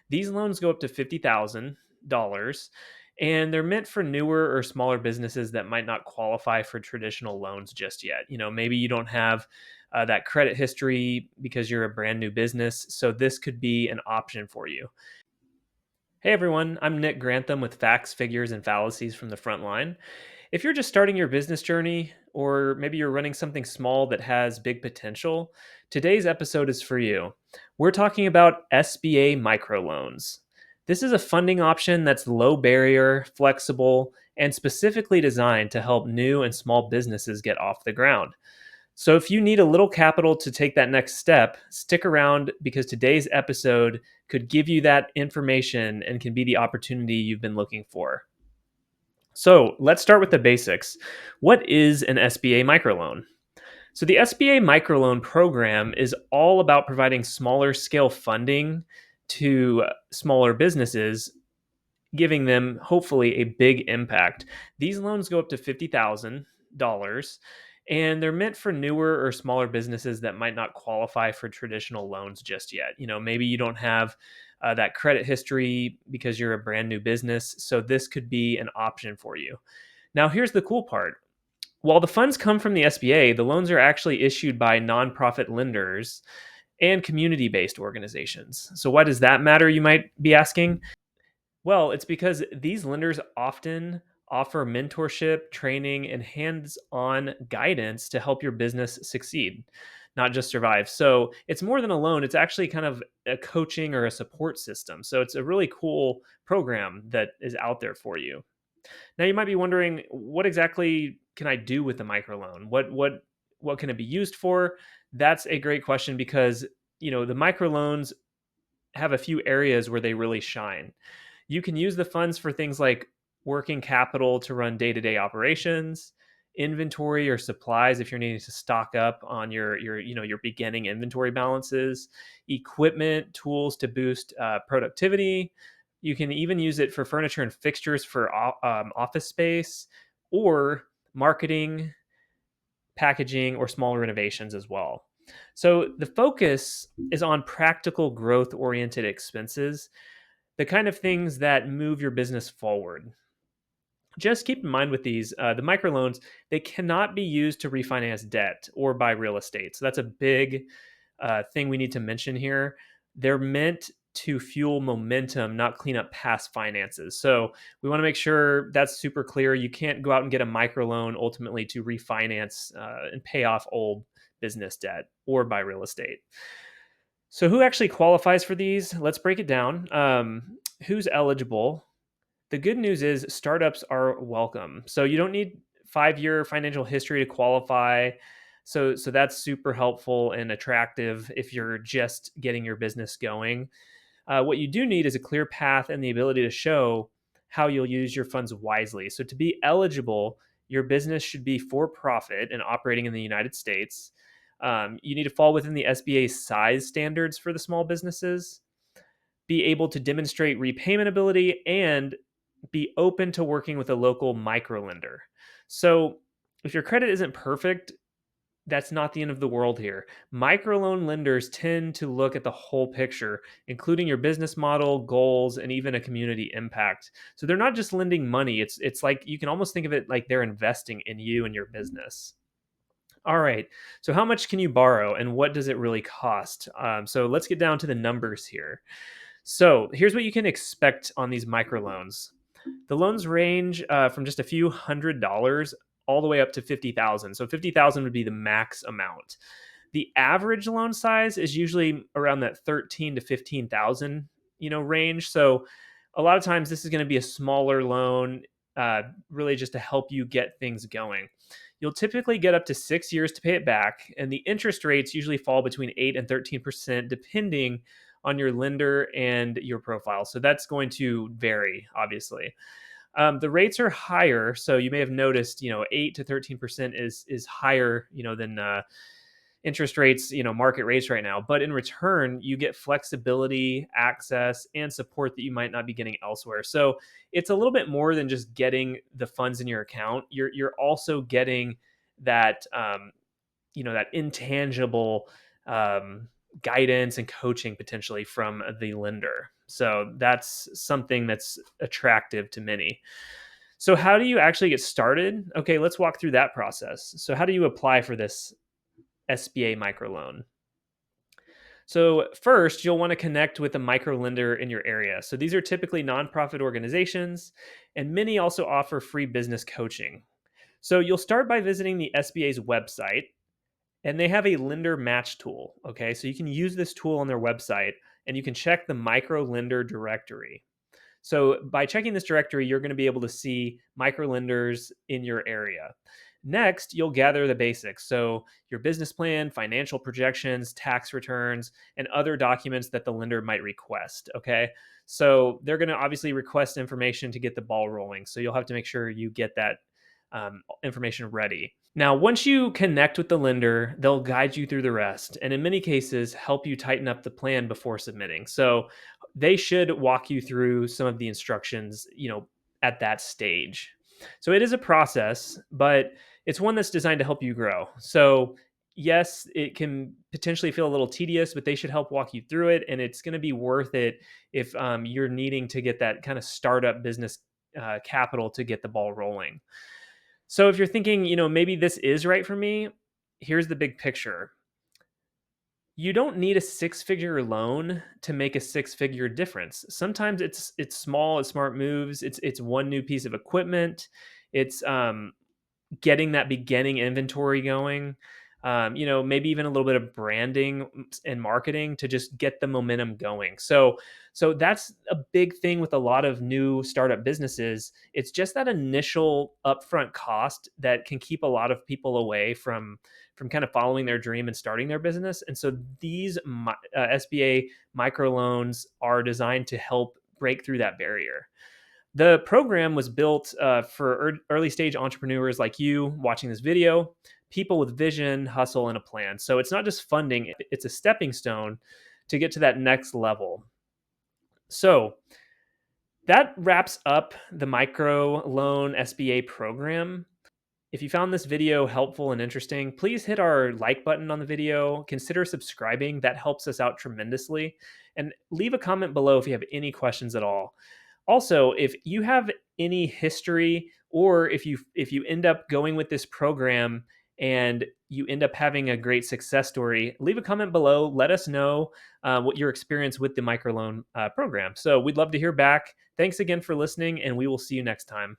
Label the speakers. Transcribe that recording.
Speaker 1: These loans go up to $50,000 and they're meant for newer or smaller businesses that might not qualify for traditional loans just yet. Maybe you don't have that credit history because you're a brand new business. So this could be an option for you. Hey everyone, I'm Nick Grantham with Facts, Figures, and Fallacies from the Front Line. If you're just starting your business journey, or maybe you're running something small that has big potential, today's episode is for you. We're talking about SBA microloans. This is a funding option that's low barrier, flexible, and specifically designed to help new and small businesses get off the ground. So, if you need a little capital to take that next step, stick around because today's episode could give you that information and can be the opportunity you've been looking for. So, let's start with the basics. What is an SBA microloan? So, the SBA microloan program is all about providing smaller scale funding to smaller businesses, giving them hopefully a big impact. These loans go up to $50,000 and they're meant for newer or smaller businesses that might not qualify for traditional loans just yet. Maybe you don't have that credit history because you're a brand new business. So this could be an option for you. Now, here's the cool part. While the funds come from the SBA, the loans are actually issued by nonprofit lenders and community based organizations. So, why does that matter, you might be asking? Well, it's because these lenders often offer mentorship, training, and hands on guidance to help your business succeed, not just survive. So it's more than a loan, it's actually kind of a coaching or a support system. So it's a really cool program that is out there for you. Now you might be wondering, what exactly can I do with the microloan? What can it be used for? That's a great question because the microloans have a few areas where they really shine. You can use the funds for things like working capital to run day-to-day operations, inventory or supplies if you're needing to stock up on your beginning inventory balances, equipment, tools to boost productivity. You can even use it for furniture and fixtures for office space, or marketing, packaging, or small renovations as well. So the focus is on practical growth oriented expenses, the kind of things that move your business forward. Just keep in mind with these, the microloans, they cannot be used to refinance debt or buy real estate. So that's a big thing we need to mention here. They're meant to fuel momentum, not clean up past finances. So we want to make sure that's super clear. You can't go out and get a microloan ultimately to refinance and pay off old business debt or buy real estate. So who actually qualifies for these? Let's break it down. Who's eligible? The good news is startups are welcome. So you don't need 5-year financial history to qualify. So that's super helpful and attractive if you're just getting your business going. What you do need is a clear path and the ability to show how you'll use your funds wisely. So to be eligible, your business should be for profit and operating in the United States. You need to fall within the SBA size standards for the small businesses, be able to demonstrate repayment ability, and be open to working with a local microlender. So, if your credit isn't perfect, that's not the end of the world here. Microloan lenders tend to look at the whole picture, including your business model, goals, and even a community impact. So they're not just lending money. It's like you can almost think of it like they're investing in you and your business. All right. So how much can you borrow, and what does it really cost? So let's get down to the numbers here. So here's what you can expect on these microloans. The loans range from just a few $100s all the way up to 50,000. So 50,000 would be the max amount. The average loan size is usually around that 13 to 15,000, range. So a lot of times this is going to be a smaller loan, really just to help you get things going. You'll typically get up to 6 years to pay it back, and the interest rates usually fall between 8 and 13%, depending on your lender and your profile. So that's going to vary, obviously. The rates are higher, so you may have noticed, 8 to 13% is higher, than interest rates, market rates right now. But in return, you get flexibility, access, and support that you might not be getting elsewhere. So it's a little bit more than just getting the funds in your account. You're also getting that that intangible guidance and coaching potentially from the lender. So that's something that's attractive to many. So, how do you actually get started? Okay, let's walk through that process. So, how do you apply for this SBA microloan? So, first, you'll want to connect with a micro lender in your area. So, these are typically nonprofit organizations, and many also offer free business coaching. So, you'll start by visiting the SBA's website, and they have a lender match tool. Okay, so you can use this tool on their website and you can check the micro lender directory. So by checking this directory, you're going to be able to see micro lenders in your area. Next, you'll gather the basics. So your business plan, financial projections, tax returns, and other documents that the lender might request. Okay. So they're going to obviously request information to get the ball rolling. So you'll have to make sure you get that information ready. Now, once you connect with the lender, they'll guide you through the rest and in many cases help you tighten up the plan before submitting. So they should walk you through some of the instructions, at that stage. So it is a process, but it's one that's designed to help you grow. So yes, it can potentially feel a little tedious, but they should help walk you through it. And it's going to be worth it if you're needing to get that kind of startup business capital to get the ball rolling. So if you're thinking, maybe this is right for me, here's the big picture. You don't need a six-figure loan to make a six-figure difference. Sometimes it's small, it's smart moves, it's one new piece of equipment, it's getting that beginning inventory going, maybe even a little bit of branding and marketing to just get the momentum going. So that's a big thing with a lot of new startup businesses. It's just that initial upfront cost that can keep a lot of people away from kind of following their dream and starting their business. And so these SBA microloans are designed to help break through that barrier. The program was built for early stage entrepreneurs like you watching this video, people with vision, hustle, and a plan. So it's not just funding, it's a stepping stone to get to that next level. So that wraps up the micro loan SBA program. If you found this video helpful and interesting, please hit our like button on the video. Consider subscribing. That helps us out tremendously. And leave a comment below if you have any questions at all. Also, if you have any history or if you end up going with this program and you end up having a great success story, leave a comment below. Let us know what your experience with the microloan program. So we'd love to hear back. Thanks again for listening, and we will see you next time.